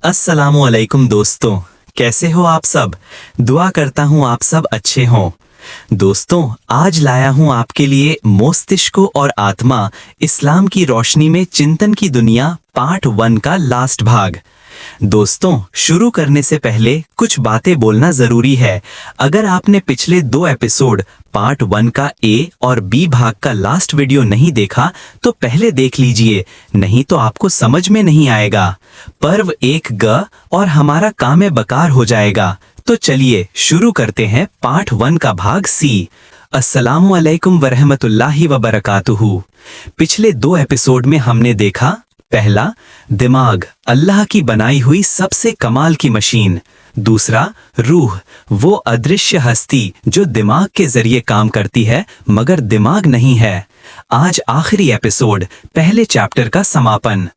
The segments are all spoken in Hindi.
अस्सलामुअलैकुम दोस्तों, कैसे हो आप सब। दुआ करता हूँ आप सब अच्छे हों। दोस्तों, आज लाया हूँ आपके लिए मस्तिष्क और आत्मा, इस्लाम की रोशनी में चिंतन की दुनिया पार्ट 1 का लास्ट भाग। दोस्तों, शुरू करने से पहले कुछ बातें बोलना जरूरी है। अगर आपने पिछले 2 एपिसोड पार्ट 1 का ए और बी भाग का लास्ट वीडियो नहीं देखा तो पहले देख लीजिए, नहीं तो आपको समझ में नहीं आएगा। पर्व 1 ग और हमारा काम बकार हो जाएगा। तो चलिए शुरू करते हैं पार्ट 1 का भाग सी। अस्सलामुअलैकुम वरहमतुल्लाहि वबरकातुहू। पिछले 2 एपिसोड में हमने देखा, पहला, दिमाग अल्लाह की बनाई हुई सबसे कमाल की मशीन। दूसरा, रूह, वो अदृश्य हस्ती जो दिमाग के जरिए काम करती है मगर दिमाग नहीं है। आज आखिरी एपिसोड, पहले चैप्टर का समापन।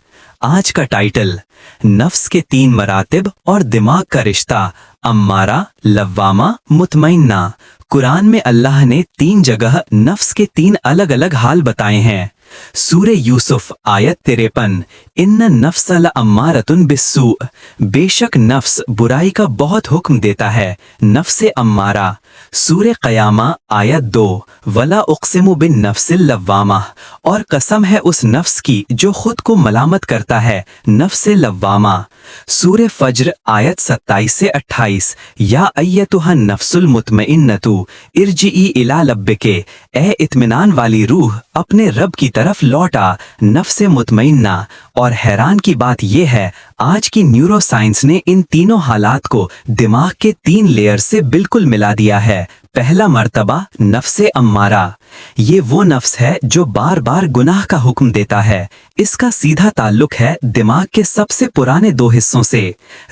आज का टाइटल, नफ्स के 3 मरातिब और दिमाग का रिश्ता, अम्मारा, लव्वामा, मुतमइन्ना। कुरान में अल्लाह ने 3 जगह नफ्स के 3 अलग अलग हाल बताए हैं। सूरे यूसुफ आयत 53, इन्न नफ्स लअम्मारतुन बिस्सू, बेशक नफ्स बुराई का बहुत हुक्म देता है, नफ्स अम्मारा। सूरे क़यामा आयत 2, वला उक़सिमु बिन नफ्सिल लव्वामा, और कसम है उस नफ्स की जो खुद को मलामत करता है, नफ्स लव्वामा। सूरे फज्र आयत 27 से 28, या अय्यतुहा नफ्सुल मुतमइन्नतु इरजिई इला लब्बिके, ए इत्मीनान वाली रूह अपने रब की तरफ लौटा, नफ्स मुतमइन्ना। और हैरान की बात यह है, आज की न्यूरोसाइंस ने इन तीनों हालात को दिमाग के 3 लेयर से बिल्कुल मिला दिया है। पहला मर्तबा, नफ्से अम्मारा, ये वो नफ्स है जो बार बार गुनाह का हुक्म देता है। इसका सीधा ताल्लुक है दिमाग के सबसे पुराने 2 हिस्सों से।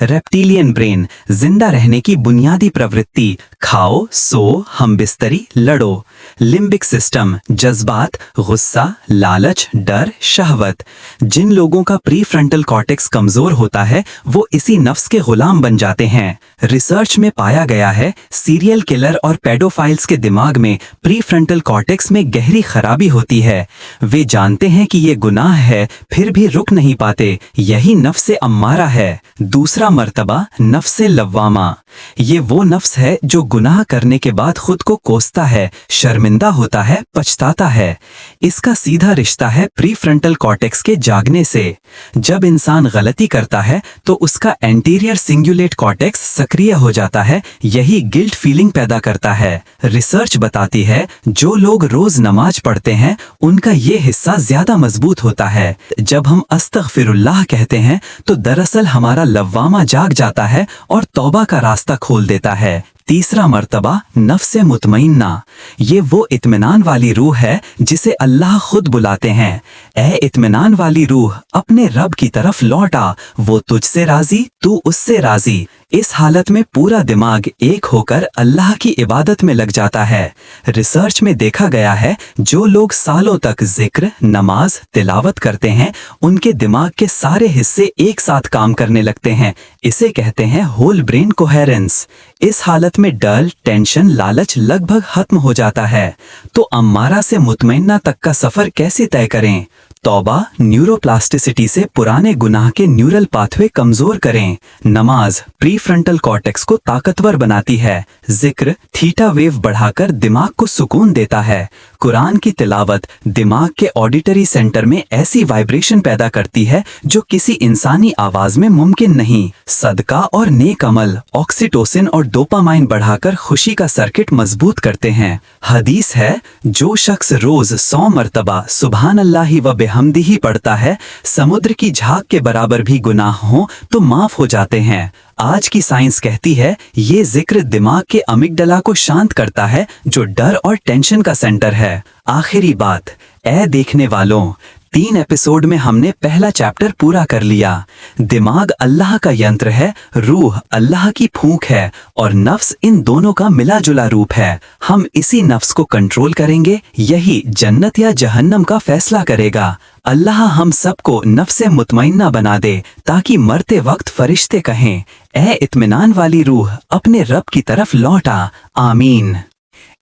रेप्टिलियन ब्रेन, जिंदा रहने की बुनियादी प्रवृत्ति, खाओ, सो, हमबिस्तरी, लड़ो। लिम्बिक सिस्टम, जज्बात, गुस्सा, लालच, डर, शहवत। जिन लोगों का प्रीफ्रंटल कॉर्टेक्स कमजोर होता है वो इसी नफ्स के गुलाम बन जाते हैं। रिसर्च में पाया गया है, सीरियल किलर और पेडोफाइल्स के दिमाग में प्रीफ्रंटल कॉर्टेक्स में गहरी खराबी होती है। वे जानते हैं कि ये गुनाह है फिर भी रुक नहीं पाते, यही नफ्से अम्मारा है। दूसरा मर्तबा, नफ्से लव्वामा, ये वो नफ्स है जो गुनाह करने के बाद खुद को कोसता है, शर्मिंदा होता है, पछताता है। इसका सीधा रिश्ता है प्रीफ्रंटल कॉर्टेक्स के जागने से। जब इंसान गलती करता है तो उसका एंटीरियर सिंगुलेट कॉर्टेक्स सक्रिय हो जाता है, यही गिल्ट फीलिंग पैदा करता है। रिसर्च बताती है जो लोग रोज नमाज पढ़ते हैं उनका ये हिस्सा ज्यादा मजबूत होता है। जब हम अस्तगफिरुल्लाह कहते हैं तो दरअसल हमारा लव्वामा जाग जाता है और तौबा का रास्ता खोल देता है। तीसरा मर्तबा, नफ्से मुतमइन्ना, ये वो इत्मीनान वाली रूह है जिसे अल्लाह खुद बुलाते हैं। ए इत्मीनान वाली रूह, अपने रब की तरफ लौटा, वो तुझसे राजी, तू उससे राजी। इस हालत में पूरा दिमाग एक होकर अल्लाह की इबादत में लग जाता है। रिसर्च में देखा गया है जो लोग सालों तक जिक्र, नमाज, तिलावत करते हैं उनके दिमाग के सारे हिस्से एक साथ काम करने लगते हैं। इसे कहते हैं होल ब्रेन कोहेरेंस। इस हालत में डर, टेंशन, लालच लगभग खत्म हो जाता है। तो अम्मारा से मुतमइन्ना तक का सफर कैसे तय करें? तौबा, न्यूरोप्लास्टिसिटी से पुराने गुनाह के न्यूरल पाथवे कमजोर करें। नमाज प्रीफ्रंटल कॉर्टेक्स को ताकतवर बनाती है। जिक्र थीटा वेव बढ़ाकर दिमाग को सुकून देता है। कुरान की तिलावत दिमाग के ऑडिटरी सेंटर में ऐसी वाइब्रेशन पैदा करती है जो किसी इंसानी आवाज में मुमकिन नहीं। सदका और नेक अमल ऑक्सीटोसिन और डोपामाइन बढ़ाकर खुशी का सर्किट मजबूत करते हैं। हदीस है, जो शख्स रोज 100 मर्तबा सुभान अल्लाहि व बिहम्दिही पढ़ता है, समुद्र की झाग के बराबर भी गुनाह हो तो माफ हो जाते हैं। आज की साइंस कहती है ये जिक्र दिमाग के अमिगडला को शांत करता है जो डर और टेंशन का सेंटर है। आखिरी बात, ए देखने वालों, 3 एपिसोड में हमने पहला चैप्टर पूरा कर लिया। दिमाग अल्लाह का यंत्र है, रूह अल्लाह की फूंक है और नफ्स इन दोनों का मिला जुला रूप है। हम इसी नफ्स को कंट्रोल करेंगे, यही जन्नत या जहन्नम का फैसला करेगा। अल्लाह हम सबको नफ्से मुतमइन्ना बना दे ताकि मरते वक्त फरिश्ते कहें, ए इत्मीनान वाली रूह अपने रब की तरफ लौटा। आमीन।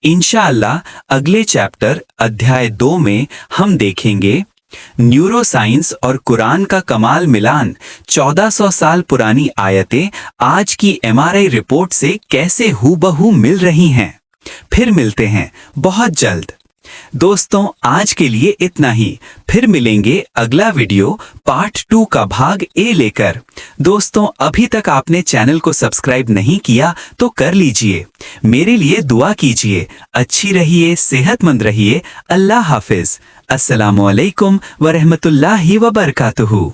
इंशाअल्लाह अगले चैप्टर अध्याय 2 में हम देखेंगे न्यूरो साइंस और कुरान का कमाल मिलान, 1400 साल पुरानी आयतें आज की एमआरआई रिपोर्ट से कैसे हूबहू मिल रही हैं। फिर मिलते हैं बहुत जल्द। दोस्तों, आज के लिए इतना ही। फिर मिलेंगे अगला वीडियो पार्ट 2 का भाग ए लेकर। दोस्तों, अभी तक आपने चैनल को सब्सक्राइब नहीं किया तो कर लीजिए। मेरे लिए दुआ कीजिए। अच्छी रहिए, सेहतमंद रहिए। अल्लाह हाफिज। अस्सलामु अलैकुम व रहमतुल्लाहि व बरकातुहू।